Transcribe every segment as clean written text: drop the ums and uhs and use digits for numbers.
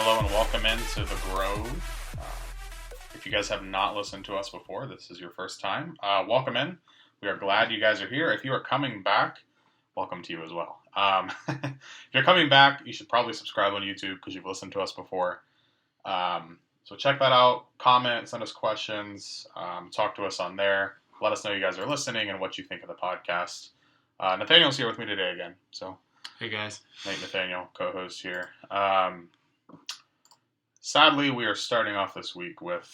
Hello and welcome into the Grove. If you guys have not listened to us before, this is your first time. Welcome in. We are glad you guys are here. If you are coming back, welcome to you as well. If you're coming back, you should probably subscribe on YouTube because you've listened to us before. So check that out. Comment, send us questions, talk to us on there. Let us know you guys are listening and what you think of the podcast. Nathanael's here with me today again. So, hey guys, Nate Nathanael, co-host here. Sadly, we are starting off this week with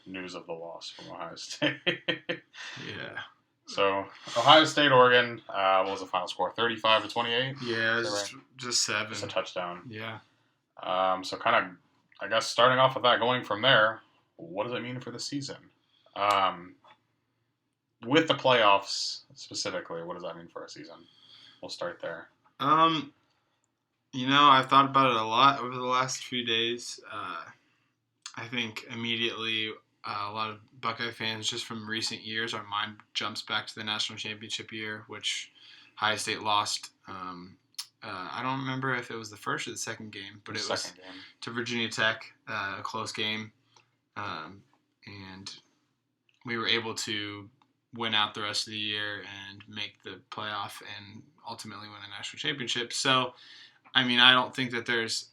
news of the loss from Ohio State. Yeah. So, Ohio State, Oregon, what was the final score? 35-28? Yeah, right? just 7. Just a touchdown. Yeah. So kind of, I guess, starting off with that, going from there, what does it mean for the season? With the playoffs specifically, what does that mean for our season? We'll start there. I've thought about it a lot over the last few days. I think immediately a lot of Buckeye fans, just from recent years, our mind jumps back to the national championship year, which Ohio State lost. I don't remember if it was the first or the second game, but it was to Virginia Tech, a close game. And we were able to win out the rest of the year and make the playoff and ultimately win a national championship. So, I don't think that there's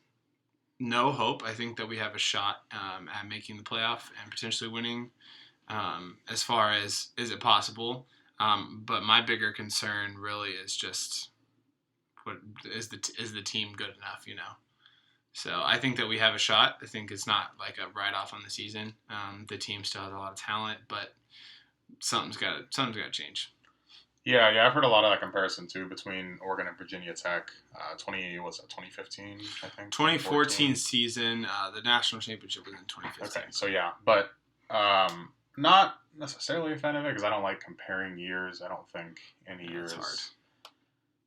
no hope. I think that we have a shot at making the playoff and potentially winning. As far as, is it possible? But my bigger concern really is just, what is the team good enough, So I think that we have a shot. I think it's not like a write-off on the season. The team still has a lot of talent, but something's got to change. Yeah, I've heard a lot of that comparison too between Oregon and Virginia Tech. 2015, I think. 2014 season. The national championship was in 2015. Okay, so yeah, but not necessarily a fan of it because I don't like comparing years. I don't think any year is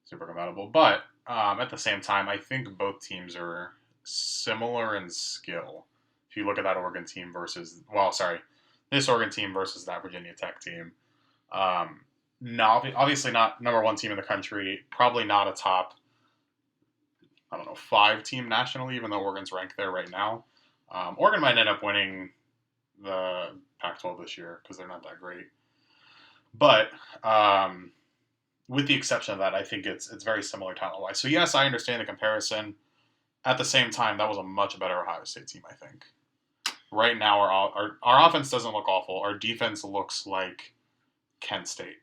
super compatible. But at the same time, I think both teams are similar in skill. If you look at that Oregon team this Oregon team versus that Virginia Tech team. No, obviously not number one team in the country. Probably not a top, 5 team nationally, even though Oregon's ranked there right now. Oregon might end up winning the Pac-12 this year because they're not that great. But with the exception of that, I think it's very similar talent-wise. So yes, I understand the comparison. At the same time, that was a much better Ohio State team, I think. Right now, our offense doesn't look awful. Our defense looks like Kent State.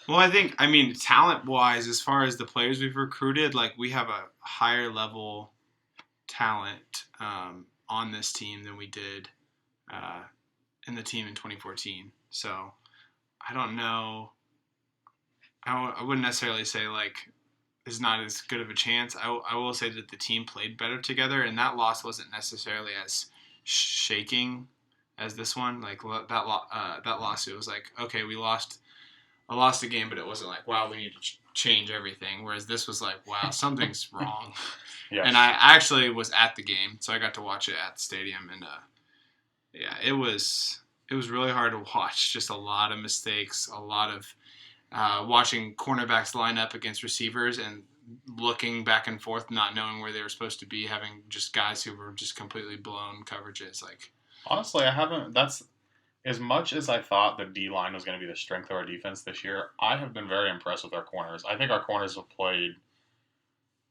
Well, I think, talent-wise, as far as the players we've recruited, we have a higher level talent on this team than we did in the team in 2014. So, I don't know. I wouldn't necessarily say, it's not as good of a chance. I will say that the team played better together, and that loss wasn't necessarily as shaking as this one. That loss, it was okay, we lost a game, but it wasn't wow, we need to change everything. Whereas this was wow, something's wrong. Yes. And I actually was at the game, so I got to watch it at the stadium, and it was really hard to watch. Just a lot of mistakes, a lot of watching cornerbacks line up against receivers and looking back and forth, not knowing where they were supposed to be, having just guys who were just completely blown coverages. Honestly, I haven't. That's as much as I thought the D-line was going to be the strength of our defense this year. I have been very impressed with our corners. I think our corners have played,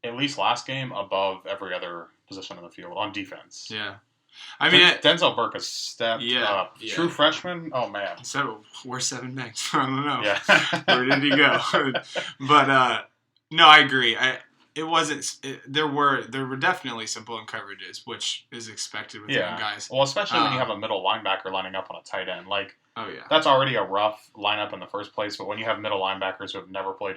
at least last game, above every other position on the field on defense. Yeah. Denzel Burke has stepped up. Yeah. True freshman? Oh, man. So, where's Seven Banks? I don't know. Yeah. Where did he go? But, no, I agree. It wasn't. There were definitely some blown coverages, which is expected with young guys. Well, especially when you have a middle linebacker lining up on a tight end. Oh yeah, that's already a rough lineup in the first place. But when you have middle linebackers who have never played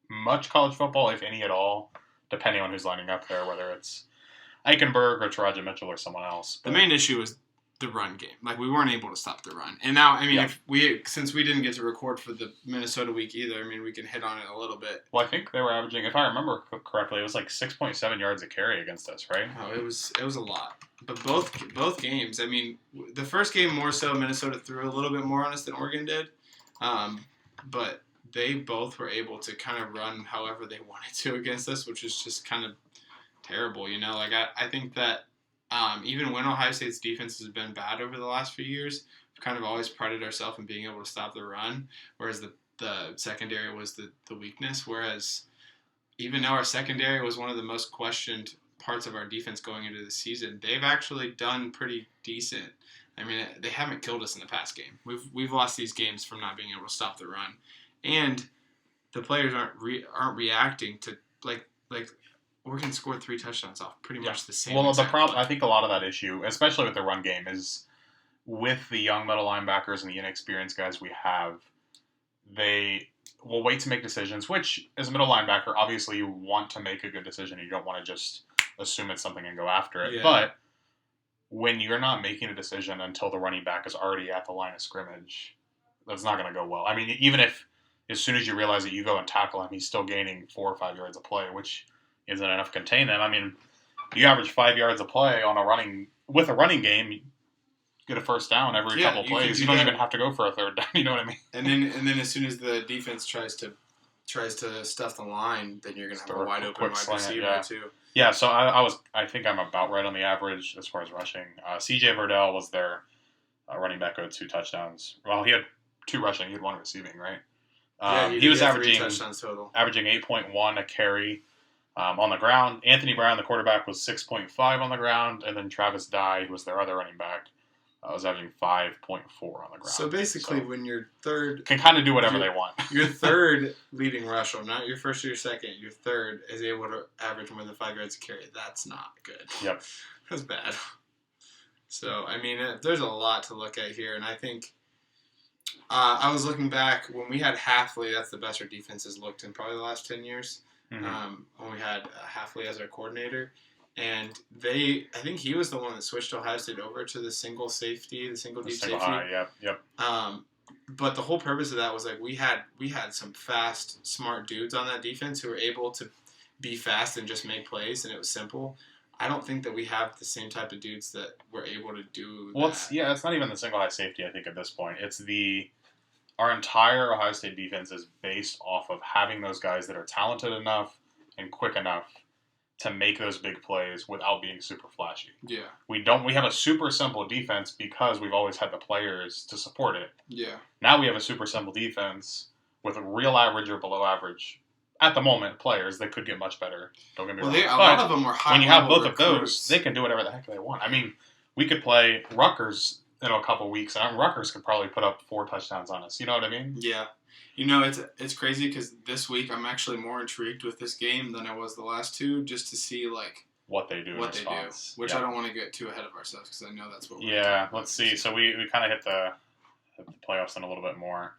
much college football, if any at all, depending on who's lining up there, whether it's Eichenberg or Taraja Mitchell or someone else. The main issue was the run game. We weren't able to stop the run. And now, since we didn't get to record for the Minnesota week either, we can hit on it a little bit. Well, I think they were averaging, if I remember correctly, it was 6.7 yards a carry against us, right? Oh, it was a lot. But both games, the first game more so, Minnesota threw a little bit more on us than Oregon did. But they both were able to kind of run however they wanted to against us, which is just kind of terrible. Like I think that even when Ohio State's defense has been bad over the last few years, we've kind of always prided ourselves in being able to stop the run, whereas the secondary was the weakness. Whereas even though our secondary was one of the most questioned parts of our defense going into the season, they've actually done pretty decent. I mean, they haven't killed us in the past game. We've lost these games from not being able to stop the run, and the players aren't reacting to like Oregon scored 3 touchdowns off pretty much the same. Well, the problem, I think a lot of that issue, especially with the run game, is with the young middle linebackers and the inexperienced guys we have, they will wait to make decisions, which as a middle linebacker, obviously you want to make a good decision. You don't want to just assume it's something and go after it. Yeah. But when you're not making a decision until the running back is already at the line of scrimmage, that's not going to go well. I mean, even if as soon as you realize that you go and tackle him, he's still gaining 4 or 5 yards of play, which isn't enough to contain them. I mean, you average 5 yards of play with a running game, you get a first down every couple plays. You don't even have to go for a third down. You know what I mean? And then as soon as the defense tries to stuff the line, then you're going to have a wide open wide receiver too. Yeah, so I think I'm about right on the average as far as rushing. C.J. Verdell was their running back with 2 touchdowns. Well, he had 2 rushing, he had 1 receiving, right? He was averaging 8.1 a carry on the ground. Anthony Brown, the quarterback, was 6.5 on the ground, and then Travis Dye, who was their other running back, was averaging 5.4 on the ground. So basically, when your third can kind of do whatever they want. Your third leading rusher, not your first or your second, your third is able to average more than 5 yards a carry. That's not good. Yep, that's bad. So I mean, there's a lot to look at here, and I think I was looking back when we had Hafley. That's the best our defense has looked in probably the last 10 years. Mm-hmm. When we had Hafley as our coordinator. And I think he was the one that switched Ohio State over to the single safety, the single deep safety. High, yep. But the whole purpose of that was like we had some fast, smart dudes on that defense who were able to be fast and just make plays, and it was simple. I don't think that we have the same type of dudes that were able to do that. Well, it's not even the single high safety, I think, at this point. It's our entire Ohio State defense is based off of having those guys that are talented enough and quick enough to make those big plays without being super flashy. Yeah. We have a super simple defense because we've always had the players to support it. Yeah. Now we have a super simple defense with a real average or below average, at the moment, players that could get much better. Don't get me wrong. A lot of them were high. When you have both of those, they can do whatever the heck they want. I mean, we could play Rutgers in a couple weeks, and Rutgers could probably put up 4 touchdowns on us. You know what I mean? Yeah. It's crazy because this week I'm actually more intrigued with this game than I was the last 2, just to see what they do. Which I don't want to get too ahead of ourselves because I know that's what. Let's see. So we kind of hit the playoffs in a little bit more.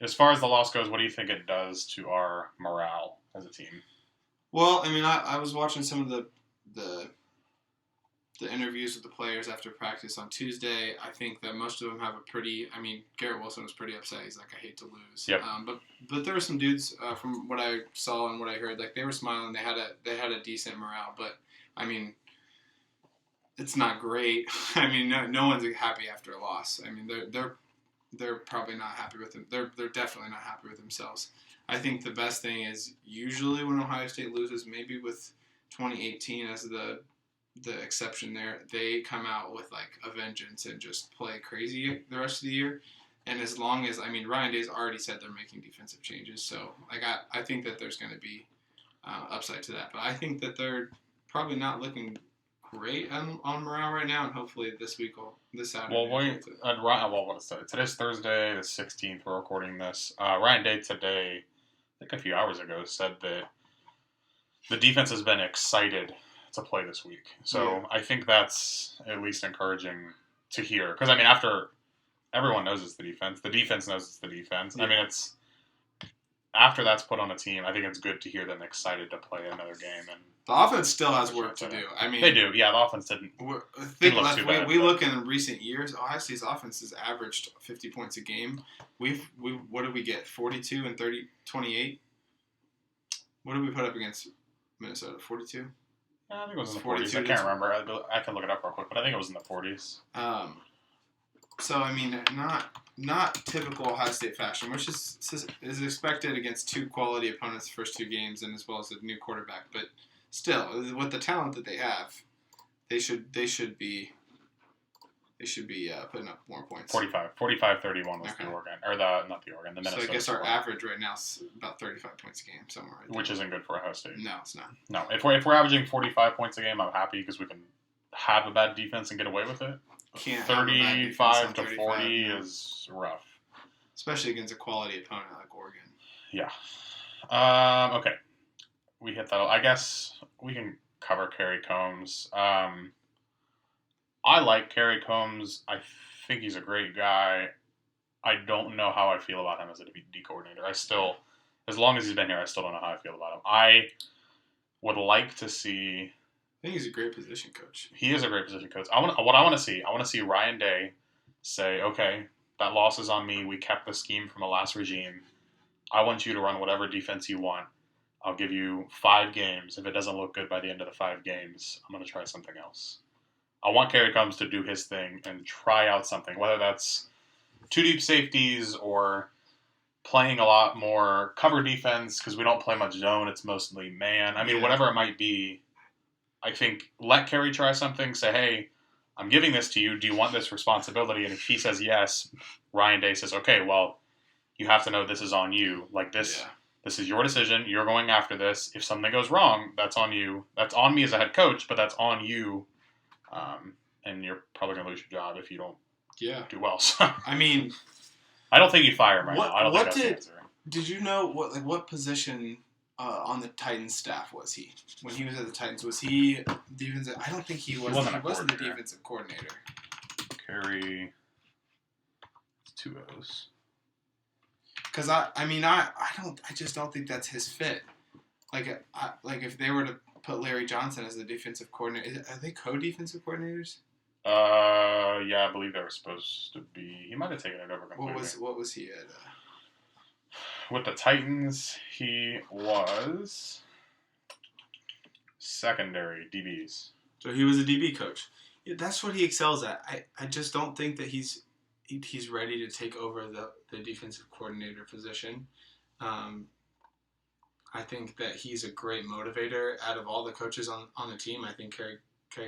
As far as the loss goes, what do you think it does to our morale as a team? Well, I mean, I was watching some of the interviews with the players after practice on Tuesday. I think that most of them have Garrett Wilson was pretty upset. He's like, I hate to lose. Yep. But there were some dudes from what I saw and what I heard, they were smiling. They had a decent morale, but I mean, it's not great. I mean, no one's happy after a loss. I mean, they're probably not happy with them. They're definitely not happy with themselves. I think the best thing is usually when Ohio State loses, maybe with 2018 as the exception there, they come out with a vengeance and just play crazy the rest of the year. And as long as, Ryan Day's already said they're making defensive changes, so I think that there's going to be upside to that. But I think that they're probably not looking great on morale right now, and hopefully this Saturday. Today's Thursday, the 16th. We're recording this. Ryan Day today, I think a few hours ago, said that the defense has been excited to play this week. So I think that's at least encouraging to hear. Because, after everyone knows it's the defense knows it's the defense. Yeah. It's after that's put on a team, I think it's good to hear them excited to play another game. And the offense still has work to do. They do. Yeah, the offense didn't look too bad. We look in recent years, Ohio State's offense has averaged 50 points a game. What did we get? 42 and 28? What did we put up against Minnesota? 42? I think it was in the 40s. I can't remember. I can look it up real quick, but I think it was in the 40s. So, not typical Ohio State fashion, which is expected against 2 quality opponents the first 2 games and as well as a new quarterback. But still, with the talent that they have, they should be putting up more points. 45-31 was the Oregon, or not the Oregon, the Minnesota. So I guess our score. average right now is about 35 points a game, somewhere. Right there. Which isn't good for Ohio State. No, it's not. No, if we're averaging 45 points a game, I'm happy because we can have a bad defense and get away with it. 35 to 40 is rough, especially against a quality opponent like Oregon. Yeah. Okay. We hit that. I guess we can cover Kerry Combs. I like Kerry Combs. I think he's a great guy. I don't know how I feel about him as a D coordinator. I still, as long as he's been here, I still don't know how I feel about him. I would like to see. I think he's a great position coach. He is a great position coach. I want to see Ryan Day say, okay, that loss is on me. We kept the scheme from the last regime. I want you to run whatever defense you want. I'll give you 5 games. If it doesn't look good by the end of the 5 games, I'm going to try something else. I want Kerry Combs to do his thing and try out something, whether that's 2 deep safeties or playing a lot more cover defense because we don't play much zone. It's mostly man. I mean, whatever it might be, I think let Kerry try something. Say, hey, I'm giving this to you. Do you want this responsibility? And if he says yes, Ryan Day says, okay, well, you have to know this is on you. Like this. Yeah. This is your decision. You're going after this. If something goes wrong, that's on you. That's on me as a head coach, but that's on you. And you're probably going to lose your job if you don't do well. So, I mean, I don't think you fire him right now. I don't think that's the answer. Did you know what position on the Titans staff was he? When he was at the Titans, was he defensive? I don't think he was. He wasn't the defensive coordinator. Kerry. 2 O's. Because I just don't think that's his fit. Like if they were to put Larry Johnson as the defensive coordinator, are they co-defensive coordinators? Yeah, I believe they were supposed to be. He might have taken it over completely. What was he at? With the Titans, he was secondary DBs. So he was a DB coach. Yeah, that's what he excels at. I just don't think that he's ready to take over the defensive coordinator position. I think that he's a great motivator out of all the coaches on the team. I think Kerry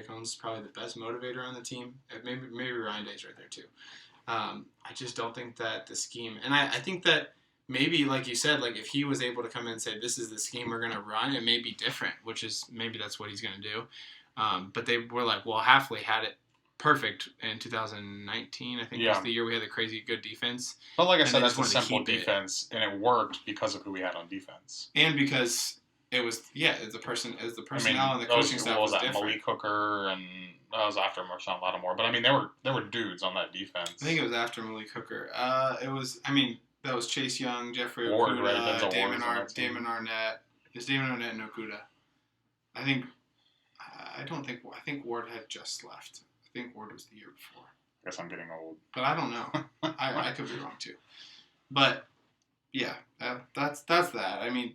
Combs is probably the best motivator on the team. Maybe Ryan Day's right there too. I just don't think that the scheme, and I think that maybe, like you said, like if he was able to come in and say, this is the scheme we're going to run, it may be different, which is maybe that's what he's going to do. But they were like, well, Hafley had it perfect in 2019. I think was the year we had the crazy good defense. But like I said, that's a simple defense, and it worked because of who we had on defense, and because it was the personnel and the coaching staff was different. Malik Hooker, and that was after Marshawn Lattimore. But I mean, there were dudes on that defense. I think it was after Malik Hooker. That was Chase Young, Jeffrey Ward, Okudah, right? Damon Arnett. Is Damon Arnett and Okudah? I think Ward had just left. I think Ward was the year before. I guess I'm getting old. But I don't know. I could be wrong too. But yeah, that's that. I mean,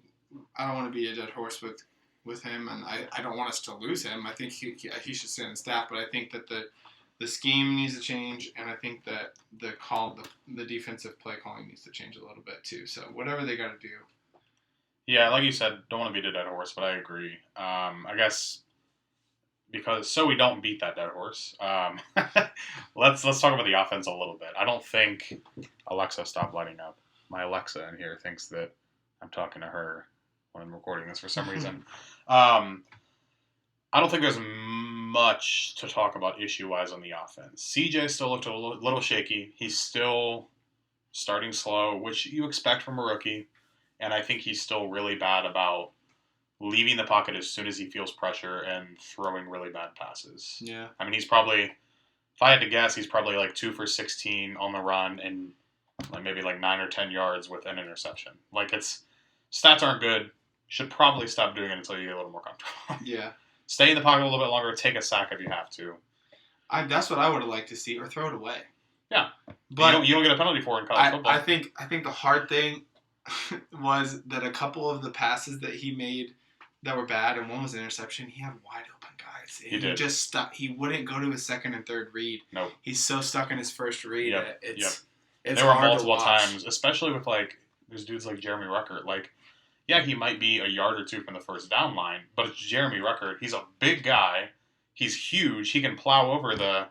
I don't want to be a dead horse with him, and I don't want us to lose him. I think he should stay on staff, but I think that the scheme needs to change, and I think that the defensive play calling needs to change a little bit too. So whatever they got to do. Yeah, like you said, don't want to be a dead horse, but I agree. I guess. Because so we don't beat that dead horse. Let's talk about the offense a little bit. I don't think Alexa, stop lighting up. My Alexa in here thinks that I'm talking to her when I'm recording this for some reason. I don't think there's much to talk about issue-wise on the offense. CJ still looked a little shaky. He's still starting slow, which you expect from a rookie. And I think he's still really bad about leaving the pocket as soon as he feels pressure and throwing really bad passes. Yeah. I mean, he's probably, if I had to guess, he's probably like 2 for 16 on the run and like maybe like 9 or 10 yards with an interception. Like stats aren't good. Should probably stop doing it until you get a little more comfortable. Yeah. Stay in the pocket a little bit longer. Take a sack if you have to. That's what I would have liked to see, or throw it away. Yeah. But you don't get a penalty for it in college football. I think the hard thing was that a couple of the passes that he made that were bad, and one was an interception, he had wide open guys. He did. Just stuck. He wouldn't go to his second and third read. Nope. He's so stuck in his first read. Yep. It's there were hard multiple to watch. times, especially with like there's dudes like Jeremy Ruckert. Like yeah, he might be a yard or two from the first down line, but it's Jeremy Ruckert. He's a big guy. He's huge. He can plow over the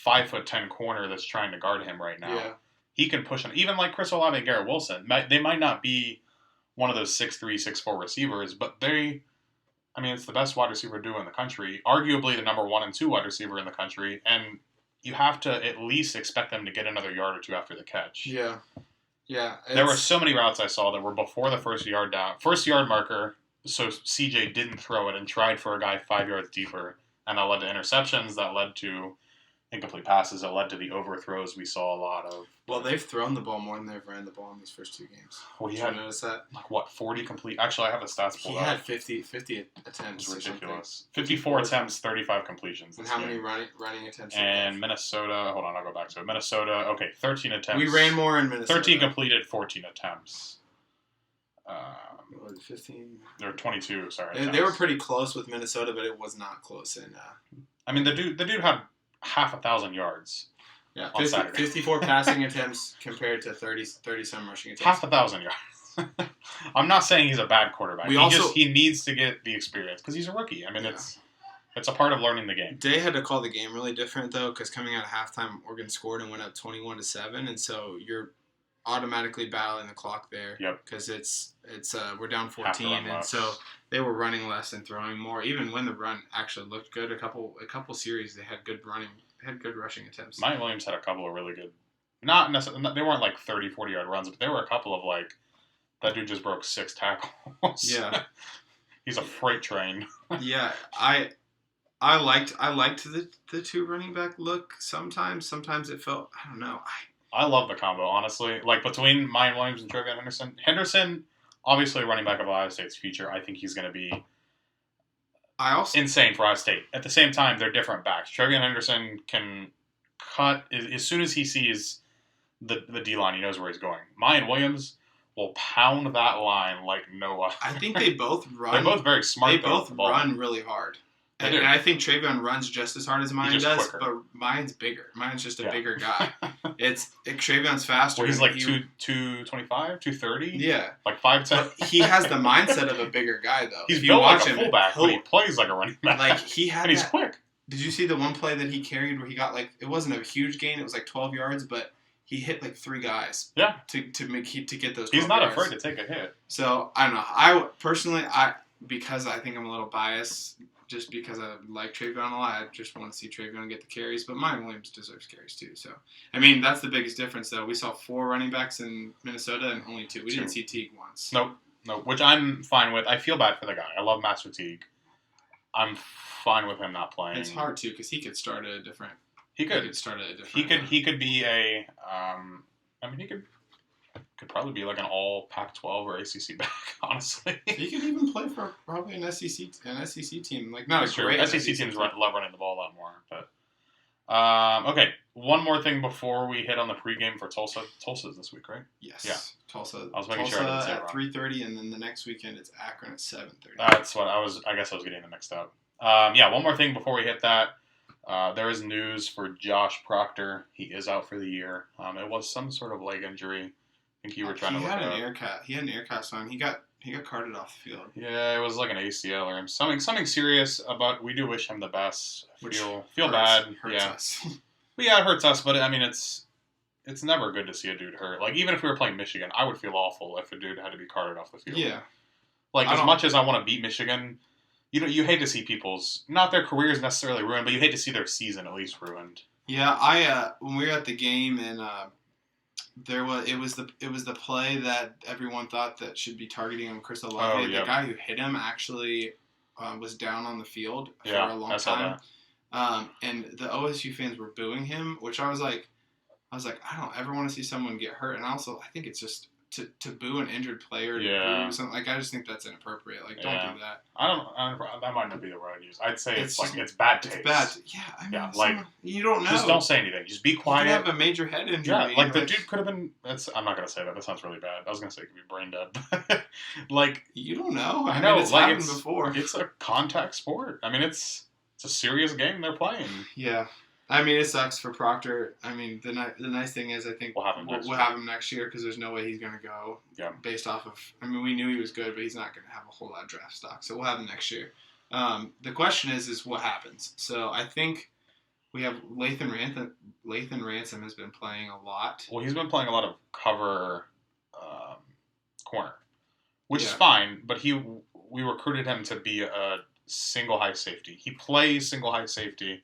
5'10" corner that's trying to guard him right now. Yeah. He can push him. Even like Chris Olave and Garrett Wilson, they might not be one of those 6'3", 6'4" receivers, but it's the best wide receiver duo in the country, arguably the number 1 and 2 wide receiver in the country, and you have to at least expect them to get another yard or two after the catch. Yeah. Yeah. There were so many routes I saw that were before the first yard marker, so CJ didn't throw it and tried for a guy 5 yards deeper, and that led to interceptions, that led to incomplete passes, that led to the overthrows we saw a lot of. Well, they've thrown the ball more than they've ran the ball in these first 2 games. Well, Did you notice that? 40 complete? Actually, I have the stats pulled He up. had 50 attempts. It was ridiculous. 54 attempts, 35 completions. And how many running attempts? And Minnesota, hold on, I'll go back to it. Minnesota, okay, 13 attempts. We ran more in Minnesota. 13 completed, 14 attempps. What was it, 15? There were 22, sorry. They were pretty close with Minnesota, but it was not close. The dude had half 1,000 yards. Yeah, on Saturday. 54 passing attempts compared to 30-some rushing attempts. Half 1,000 yards. I'm not saying he's a bad quarterback. He needs to get the experience because he's a rookie. It's a part of learning the game. They had to call the game really different though, because coming out of halftime, Oregon scored and went up 21-7, and so you're automatically battling the clock there. Yep. Because we're down 14, and so they were running less and throwing more. Even when the run actually looked good, a couple series they had good running. Had good rushing attempts. Mike Williams had a couple of really good, not necessarily, they weren't like 30, 40-yard runs, but there were a couple of that dude just broke 6 tackles. Yeah. He's a freight train. Yeah, I liked the 2 running back look sometimes. Sometimes it felt, I don't know. I love the combo, honestly. Between Mike Williams and Trevion Henderson. Henderson, obviously running back of Ohio State's future. I think he's going to be insane for Ohio State. At the same time, they're different backs. Trevion Henderson can cut as soon as he sees the D-line, he knows where he's going. Mayan Williams will pound that line like no other. I think they both run. They're both very smart. They both run really hard. And I think Trevion runs just as hard as Mayan does, quicker. but Mayan's bigger. Mayan's just a bigger guy. Trevion's faster. Well, he's like 225, 230. Yeah. 5'10". But he has the mindset of a bigger guy, though. He's built like a fullback, but he plays like a running back. He had and he's quick. Did you see the one play that he carried where he got it wasn't a huge gain, it was 12 yards, but he hit 3 guys. Yeah. To get those 12 He's not yards. afraid to take a hit. So, I don't know. Because I think I'm a little biased, just because I like Trevion a lot, I just want to see Trevion get the carries. But Mayan Williams deserves carries too. So, that's the biggest difference, though. We saw 4 running backs in Minnesota and only 2. We didn't see Teague once. Nope, which I'm fine with. I feel bad for the guy. I love Master Teague. I'm fine with him not playing. It's hard, too, because he could start at a different... He could be a... he could probably be an all Pac-12 or ACC back, honestly. He could even play for probably an SEC team. Not a great SEC teams love running the ball a lot more. But okay, one more thing before we hit on the pregame for Tulsa. Tulsa's this week, right? Yes. Yeah. Tulsa. I was making sure I didn't say it at wrong. 3:30, and then the next weekend it's Akron at 7:30. That's what I guess I was getting them mixed up. One more thing before we hit that. There is news for Josh Proctor. He is out for the year. It was some sort of leg injury. I think you were trying to look it up. He had an air cast on. He got carted off the field. Yeah, it was like an ACL or something serious. But we do wish him the best. Feel hurts, bad. Hurts us. Yeah, it hurts us. But it's never good to see a dude hurt. Even if we were playing Michigan, I would feel awful if a dude had to be carted off the field. Yeah. As much as I want to beat Michigan, you hate to see people's, not their careers necessarily ruined, but you hate to see their season at least ruined. Yeah, when we were at the game and it was the play that everyone thought that should be targeting on Chris Olave. The guy who hit him actually was down on the field for a long time. And the OSU fans were booing him, which I was like, I don't ever want to see someone get hurt. And also, I think it's just to boo an injured player, boo something I just think that's inappropriate. Don't do that. That might not be the word I use. I'd say it's bad taste. It's bad. Yeah, you don't know. Just don't say anything. Just be quiet. You could have a major head injury. Yeah, the dude could have been. I'm not gonna say that. That sounds really bad. I was gonna say it could be brain dead. You don't know. I know. It's happened before. It's a contact sport. It's a serious game they're playing. Yeah. I mean, it sucks for Proctor. I mean, the nice thing is I think We'll have him next year because there's no way he's going to go based off of – I mean, we knew he was good, but he's not going to have a whole lot of draft stock. So we'll have him next year. The question is what happens. So I think we have Lathan Ransom has been playing a lot. Well, he's been playing a lot of cover corner, which is fine, but we recruited him to be a single high safety. He plays single high safety.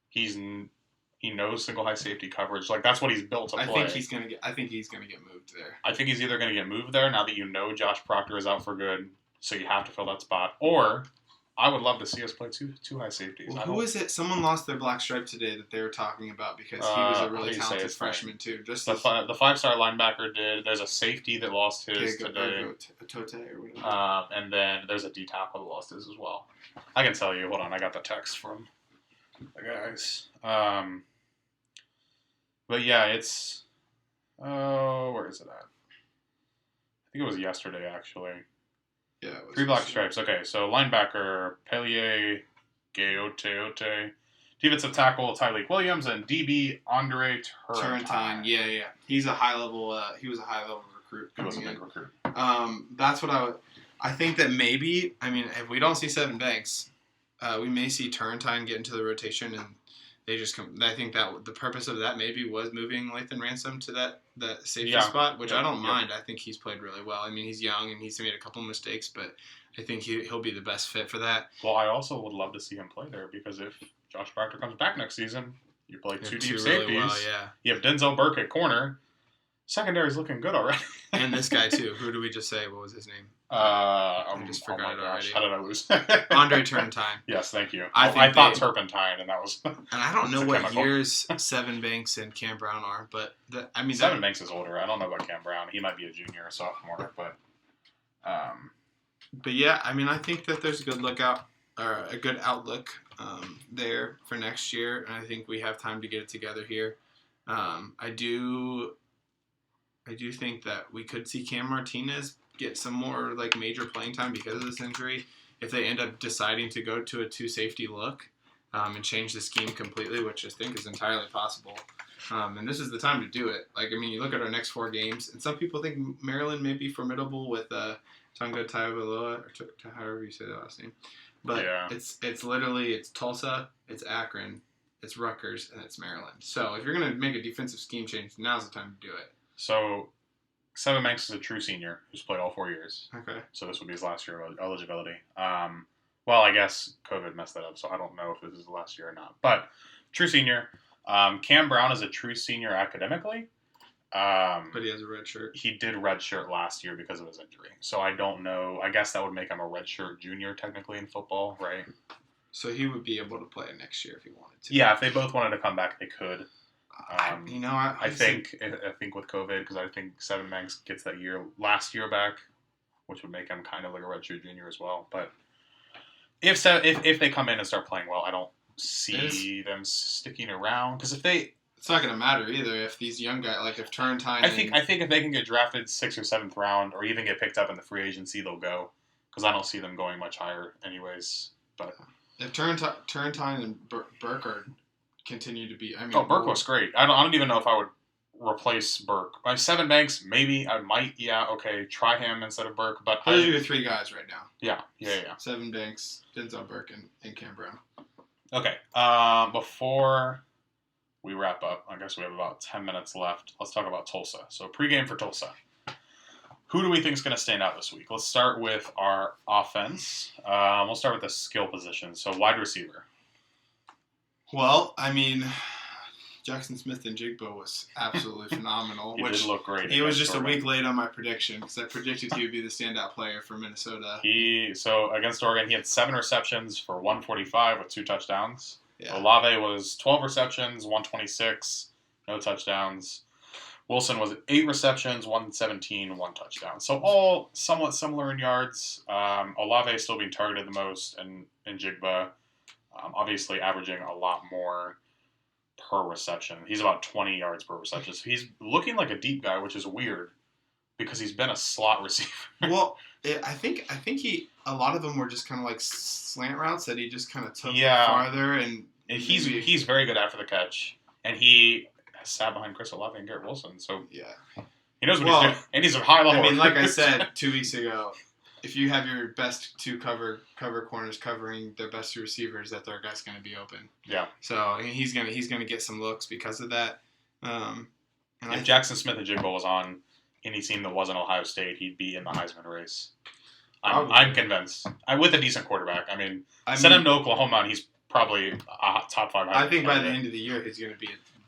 He knows single high safety coverage. Like, that's what he's built to play. I think he's gonna get moved there. I think he's either gonna get moved there now that you know Josh Proctor is out for good, so you have to fill that spot, or I would love to see us play two high safeties. Well, who is it? Someone lost their black stripe today that they were talking about because he was a really talented freshman too. Just the 5-star linebacker did. There's a safety that lost his today. Tote or whatever. And then there's a D tackle that lost his as well. I can tell you. Hold on, I got the text from the guys. But yeah, it's where is it at? I think it was yesterday actually. Yeah, it was 3 black stripes. Okay, so linebacker Pelier Gaoteote, defensive tackle Tyleek Williams, and DB Andre Turrentine. Yeah. He's a high level. He was a high level recruit. He was a big recruit. That's what I think that maybe. I mean, if we don't see Seven Banks, we may see Turrentine get into the rotation, and they just come. I think that the purpose of that maybe was moving Lathan Ransom to that safety spot, which I don't mind. I think he's played really well. I mean, he's young and he's made a couple mistakes, but I think he'll be the best fit for that. Well, I also would love to see him play there because if Josh Proctor comes back next season, you play 2 deep safeties. Really well, yeah. You have Denzel Burke at corner. Secondary's looking good already. And this guy too. Who did we just say? What was his name? I just forgot it already. How did I lose? Andre Turrentine. Yes, thank you. I thought Turpentine, and that was. And I don't know what years Seven Banks and Cam Brown are, but Seven Banks is older. I don't know about Cam Brown. He might be a junior or sophomore, but. But yeah, I mean, I think that there's a good outlook there for next year, and I think we have time to get it together here. I do think that we could see Cam Martinez get some more like major playing time because of this injury if they end up deciding to go to a 2 safety look and change the scheme completely, which I think is entirely possible. And this is the time to do it. Like, I mean, you look at our next 4 games, and some people think Maryland may be formidable with Tonga Taivaloa, or however you say that last name. But it's literally Tulsa, it's Akron, it's Rutgers, and it's Maryland. So if you're going to make a defensive scheme change, now's the time to do it. So Seven Banks is a true senior who's played all 4 years. Okay. So this would be his last year of eligibility. Well, I guess COVID messed that up, so I don't know if this is the last year or not. But true senior. Cam Brown is a true senior academically. But he has a red shirt. He did red shirt last year because of his injury. So I don't know. I guess that would make him a red shirt junior technically in football, right? So he would be able to play next year if he wanted to. Yeah, if they both wanted to come back, they could. I think with COVID, because I think Seven Banks gets that last year back, which would make him kind of like a redshirt junior as well. But if they come in and start playing well, I don't see them sticking around because it's not going to matter either if these young guys like if Turrentine. I think if they can get drafted 6th or 7th round or even get picked up in the free agency, they'll go because I don't see them going much higher anyways. But if Turrentine and Burke are continue to be. I mean, Burke was great. I don't even know if I would replace Burke. Like Seven Banks, maybe I might. Yeah, okay, try him instead of Burke. But those are your 3 guys right now. Yeah. Seven Banks, Denzel Burke, and Cam Brown. Okay. Before we wrap up, I guess we have about 10 minutes left. Let's talk about Tulsa. So pregame for Tulsa. Who do we think is going to stand out this week? Let's start with our offense. We'll start with the skill position. So wide receiver. Well, I mean, Jackson Smith and Jigbo was absolutely phenomenal. He did look great. He was just a week late on my prediction because I predicted he would be the standout player for Minnesota. So against Oregon, he had 7 receptions for 145 with 2 touchdowns. Yeah. Olave was 12 receptions, 126, no touchdowns. Wilson was 8 receptions, 117, 1 touchdown. So all somewhat similar in yards. Olave still being targeted the most, and Jigba obviously averaging a lot more per reception. He's about 20 yards per reception. So he's looking like a deep guy, which is weird because he's been a slot receiver. Well, I think a lot of them were just kind of like slant routes that he just kind of took farther, and And he's very good after the catch, and he has sat behind Chris Olave and Garrett Wilson, so Yeah. he knows what he's doing, and he's a high level. I mean, like I said 2 weeks ago, if you have your best two cover corners covering their best two receivers, that their guy's going to be open. Yeah. So he's gonna get some looks because of that. If Jackson Smith-Njigba was on any team that wasn't Ohio State, he'd be in the Heisman race. I'm convinced. With a decent quarterback. I mean, send him to Oklahoma, and he's probably a top 5. I think by the end of the year,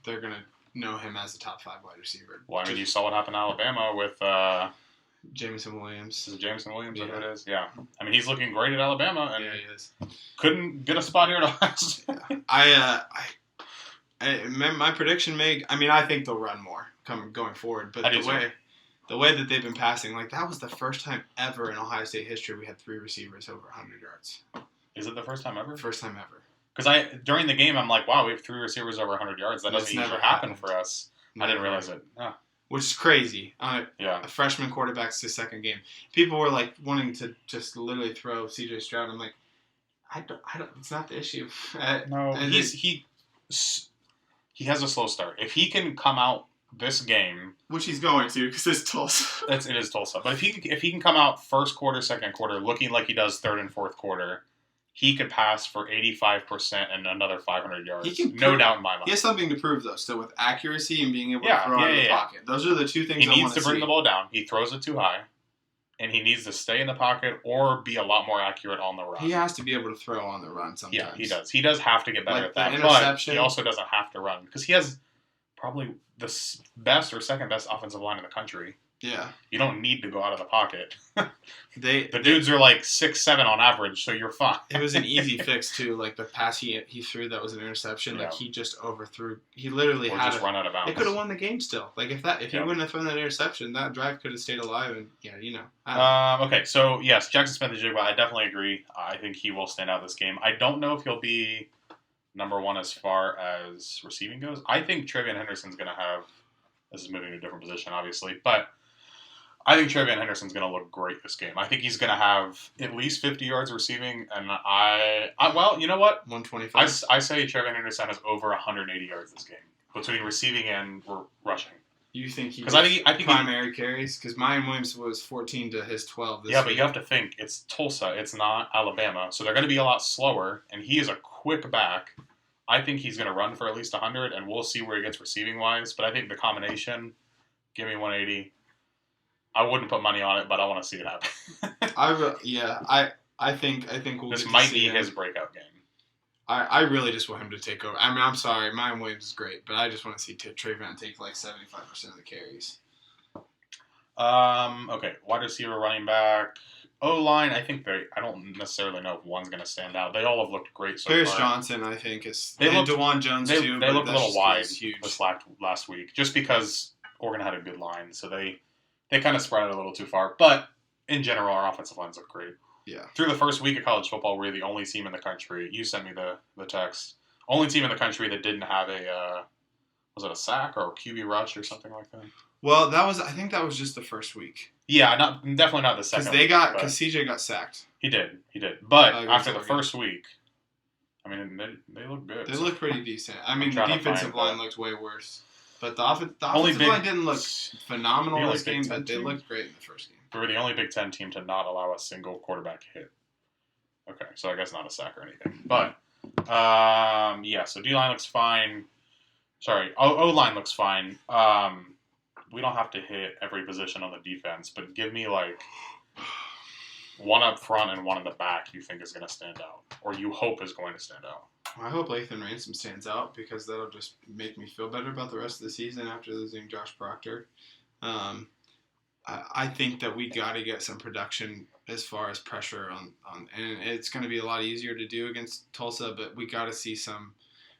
they're going to know him as a top 5 wide receiver. Well, I mean, you saw what happened in Alabama with Jameson Williams. Is it Jameson Williams? Is that who it is? Yeah. I mean, he's looking great at Alabama, and he is. Couldn't get a spot here at Ohio State. My prediction I think they'll run more going forward, but the way that they've been passing, like that was the first time ever in Ohio State history we had 3 receivers over 100 yards. Is it the first time ever? First time ever. Because during the game, I'm like, wow, we have 3 receivers over 100 yards. That doesn't usually happen for us. I didn't realize it. Yeah. Which is crazy. Yeah. A freshman quarterback's his second game. People were like wanting to just literally throw CJ Stroud. I'm like, I don't. It's not the issue. No, he has a slow start. If he can come out this game, which he's going to, because it's Tulsa. It is Tulsa. But if he can come out first quarter, second quarter, looking like he does third and fourth quarter, he could pass for 85% and another 500 yards. No doubt in my mind. He has something to prove though, still with accuracy and being able to throw out of the pocket. Those are the 2 things. He needs to bring the ball down. He throws it too high, and he needs to stay in the pocket or be a lot more accurate on the run. He has to be able to throw on the run sometimes. Yeah, he does. He does have to get better at that, but he also doesn't have to run because he has probably the best or second best offensive line in the country. Yeah. You don't need to go out of the pocket. The dudes are like 6'7" on average, so you're fine. It was an easy fix too. Like the pass he threw that was an interception. Yeah. Like he just overthrew. He literally had just run out of bounds. It could have won the game still. Like if he wouldn't have thrown that interception, that drive could have stayed alive. And okay, so yes, Jackson Smith-Njigba, I definitely agree. I think he will stand out this game. I don't know if he'll be number 1 as far as receiving goes. I think TreVeyon Henderson's going to have. This is moving to a different position, obviously, but I think TreVeyon Henderson's going to look great this game. I think he's going to have at least 50 yards receiving, and well, you know what? 125. I say TreVeyon Henderson has over 180 yards this game between receiving and rushing. You think he? Because I think primary carries. Because Mayan Williams was 14 to his 12. This week. But you have to think it's Tulsa. It's not Alabama, so they're going to be a lot slower. And he is a quick back. I think he's going to run for at least 100, and we'll see where he gets receiving wise. But I think the combination, give me 180. I wouldn't put money on it, but I want to see it happen. I think we'll. This might be his breakout game. I really just want him to take over. I mean, I'm sorry, Mayan Williams is great, but I just want to see TreVeyon take like 75% of the carries. Okay, wide receiver, running back, O-line. I don't necessarily know if one's going to stand out. They all have looked great so Paris far. Johnson, I think, is. DeJuan Jones too. They looked a little wide this last week, just because Oregon had a good line, so they kind of spread it a little too far. But in general, our offensive lines look great. Yeah. Through the first week of college football, we're the only team in the country. You sent me the text. Only team in the country that didn't have was it a sack or a QB rush or something like that? Well, I think that was just the first week. Yeah, definitely not the second. Because CJ got sacked. He did. But after the first week, I mean, they look good. They look pretty decent. I mean, the defensive line looked way worse. But the offensive line didn't look phenomenal this game, but they looked great in the first game. We were the only Big Ten team to not allow a single quarterback hit. Okay, so I guess not a sack or anything. But, so D-line looks fine. Sorry, O-line looks fine. We don't have to hit every position on the defense, but give me, like, one up front and one in the back you think is going to stand out, or you hope is going to stand out. I hope Lathan Ransom stands out because that'll just make me feel better about the rest of the season after losing Josh Proctor. I think that we got to get some production as far as pressure on and it's going to be a lot easier to do against Tulsa, but we got to see some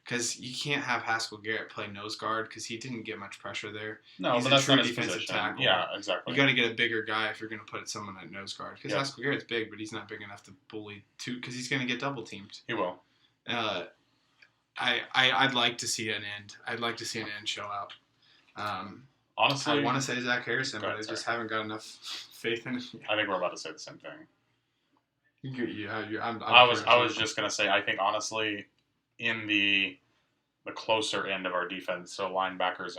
because you can't have Haskell Garrett play nose guard because he didn't get much pressure there. No, he's but that's not his defensive position. Tackle. Yeah, exactly. You got to get a bigger guy if you're going to put someone at nose guard because Haskell Garrett's big, but he's not big enough to bully because he's going to get double teamed. He will. I'd like to see an end. I'd like to see an end show out. Honestly, I want to say Zach Harrison, but I just haven't got enough faith in it. I think we're about to say the same thing. Yeah, I was just gonna say I think honestly, in the closer end of our defense, so linebackers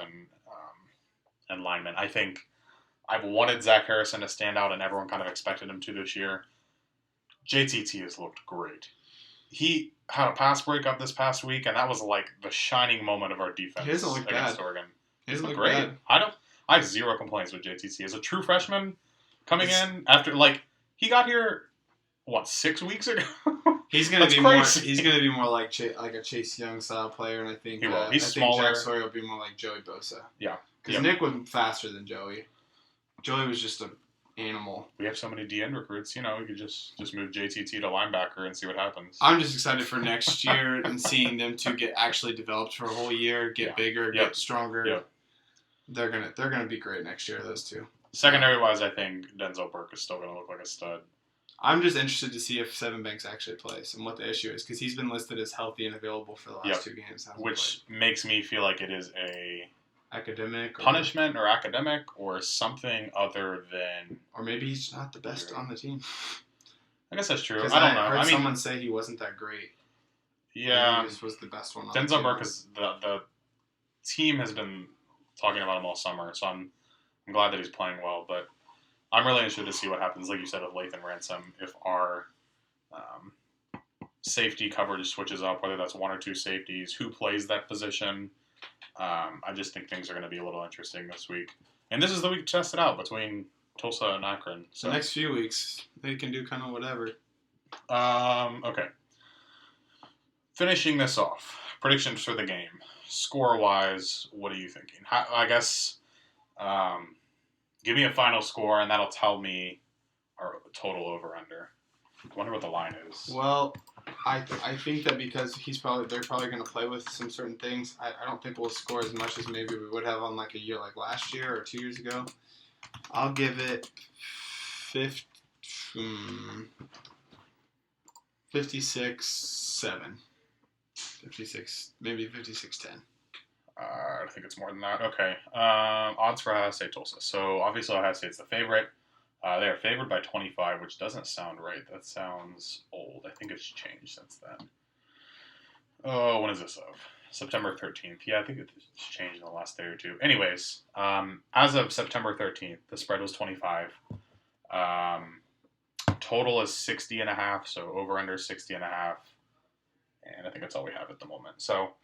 and linemen. I think I've wanted Zach Harrison to stand out, and everyone kind of expected him to this year. JTT has looked great. He had a pass breakup this past week, and that was like the shining moment of our defense He doesn't look against bad. Oregon. He doesn't look great. bad. I have zero complaints with JTT. As a true freshman coming in after, like, he got here, 6 weeks ago? He's gonna That's be crazy. more. He's gonna be more like a Chase Young style player, and I think He will. He's I smaller. think Jack Sawyer will be more like Joey Bosa. Yeah, because Nick was faster than Joey. Joey was just an animal. We have so many DN recruits. We could just move JTT to linebacker and see what happens. I'm just excited for next year and seeing them two get actually developed for a whole year, get bigger, get stronger. Yep. They're gonna be great next year. Those two. Secondary wise, I think Denzel Burke is still gonna look like a stud. I'm just interested to see if Seven Banks actually plays and what the issue is, because he's been listed as healthy and available for the last 2 games. Which makes me feel like it is a academic punishment or academic or something other than... Or maybe he's not the best on the team. I guess that's true. I don't know. I heard someone say he wasn't that great. Yeah. He just was the best one on Denzel the team. Burke is... The team has been talking about him all summer, so I'm glad that he's playing well, but I'm really interested to see what happens, like you said, with Lathan Ransom, if our safety coverage switches up, whether that's 1 or 2 safeties, who plays that position. I just think things are going to be a little interesting this week. And this is the week to test it out between Tulsa and Akron. So the next few weeks, they can do kind of whatever. Okay. Finishing this off, predictions for the game. Score-wise, what are you thinking? I guess... give me a final score, and that'll tell me our total over/under. I wonder what the line is. Well, I think that because they're probably going to play with some certain things. I don't think we'll score as much as maybe we would have on like a year like last year or 2 years ago. I'll give it 56-7. 56, maybe 56-10. I think it's more than that. Okay. Odds for Ohio State Tulsa. So obviously Ohio State's the favorite. They are favored by 25, which doesn't sound right. That sounds old. I think it's changed since then. Oh, when is this of? September 13th. Yeah, I think it's changed in the last day or two. Anyways, as of September 13th, the spread was 25. Total is 60.5, so over under 60.5. And I think that's all we have at the moment. So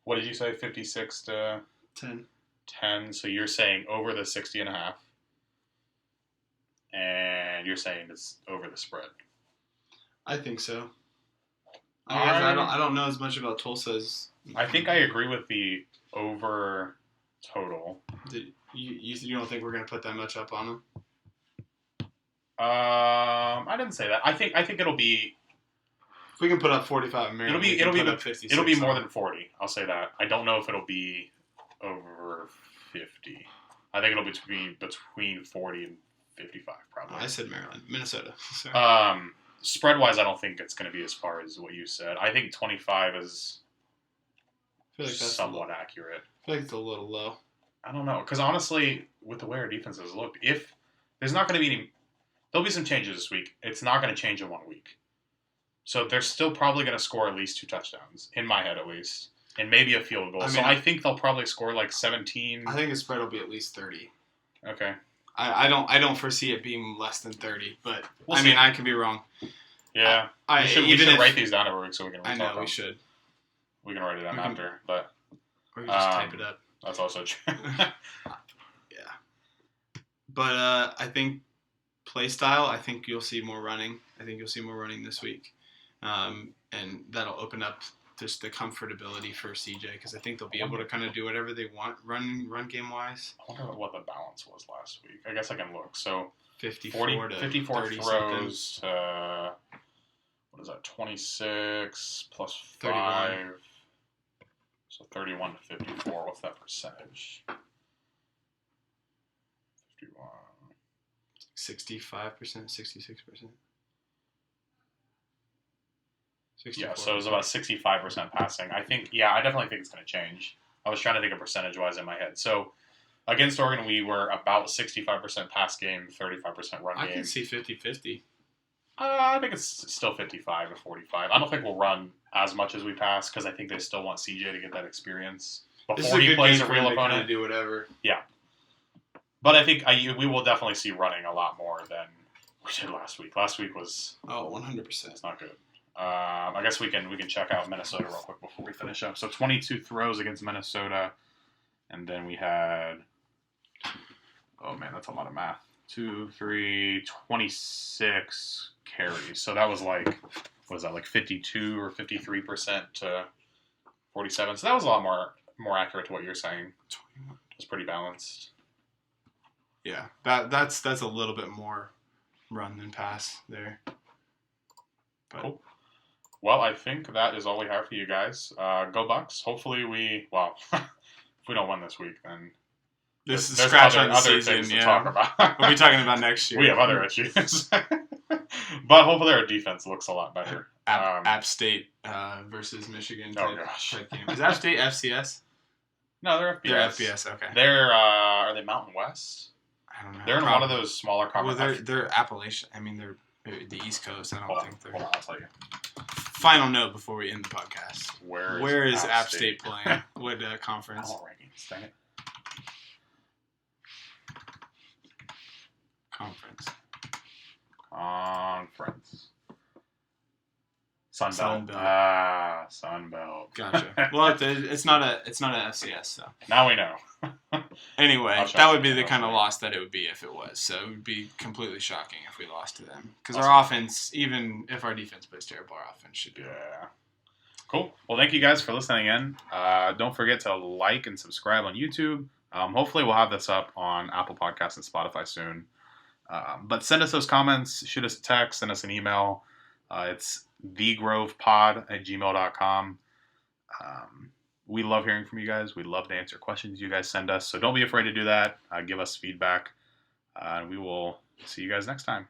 what did you say? 56 to 10. So you're saying over the 60.5. And you're saying it's over the spread. I think so. I don't know as much about Tulsa as... I think I agree with the over total. You don't think we're going to put that much up on them? I didn't say that. I think it'll be... If we can put up 45 in Maryland, it'll be more than 40. I'll say that. I don't know if it'll be over 50. I think it'll be between 40 and 55, probably. I said Maryland. Minnesota. Sorry. Spread-wise, I don't think it's going to be as far as what you said. I think 25 is somewhat accurate. I feel like it's a little low. I don't know. Because honestly, with the way our defense has looked, if there's not going to be any... There'll be some changes this week. It's not going to change in 1 week. So they're still probably going to score at least 2 touchdowns, in my head at least, and maybe a field goal. So I think they'll probably score like 17. I think the spread will be at least 30. Okay. I don't foresee it being less than 30, but we'll see. I could be wrong. Yeah. We should write these down every week so we can I know, we should. We can write it down after, but... Or you just type it up. That's also true. Yeah. But I think play style, I think you'll see more running. I think you'll see more running this week. And that'll open up just the comfortability for CJ, because I think they'll be able to kind of do whatever they want run game wise. I wonder what the balance was last week. I guess I can look. So 54 throws to, what is that, 26 plus 5. 31. So 31 to 54. What's that percentage? 51. 65%, 66%. 64%. Yeah, so it was about 65% passing. I definitely think it's going to change. I was trying to think of percentage-wise in my head. So, against Oregon, we were about 65% pass game, 35% run game. I can see 50-50. I think it's still 55 to 45. I don't think we'll run as much as we pass because I think they still want CJ to get that experience This is before a he good plays game a for real him to kind of opponent. do whatever. Yeah. But I think we will definitely see running a lot more than we did last week. Last week was 100%. It's not good. I guess we can check out Minnesota real quick before we finish up. So 22 throws against Minnesota, and then we had. Oh man, that's a lot of math. 26 carries. So that was like, what was that, like 52 or 53% to 47? So that was a lot more accurate to what you're saying. It was pretty balanced. Yeah, that's a little bit more run than pass there. But. Cool. Well, I think that is all we have for you guys. Go Bucks. Hopefully if we don't win this week, then This is there's scratch other on the season, things to yeah. talk about. We'll be talking about next year. We have other issues. But hopefully our defense looks a lot better. App State versus Michigan type game. Is App State FCS? No, they're FBS. They're FBS, okay. They're, are they Mountain West? I don't know. They're in one of those smaller conferences. Well, they're Appalachian. I mean, they're the East Coast. I don't think they're... Hold on, I'll tell you. Final note before we end the podcast. Where is App State playing? What conference? I want rankings, dang it. Conference. Sunbelt. Sunbelt. Sunbelt. Gotcha. Well, it's not a FCS, so. Now we know. Anyway, that would be the kind of loss that it would be if it was. So it would be completely shocking if we lost to them. Because our offense, even if our defense plays terrible, our offense should be. Yeah. Cool. Well, thank you guys for listening in. Don't forget to like and subscribe on YouTube. Hopefully we'll have this up on Apple Podcasts and Spotify soon. But send us those comments, shoot us a text, send us an email. It's thegrovepod@gmail.com. We love hearing from you guys. We love to answer questions you guys send us. So don't be afraid to do that. Give us feedback. We will see you guys next time.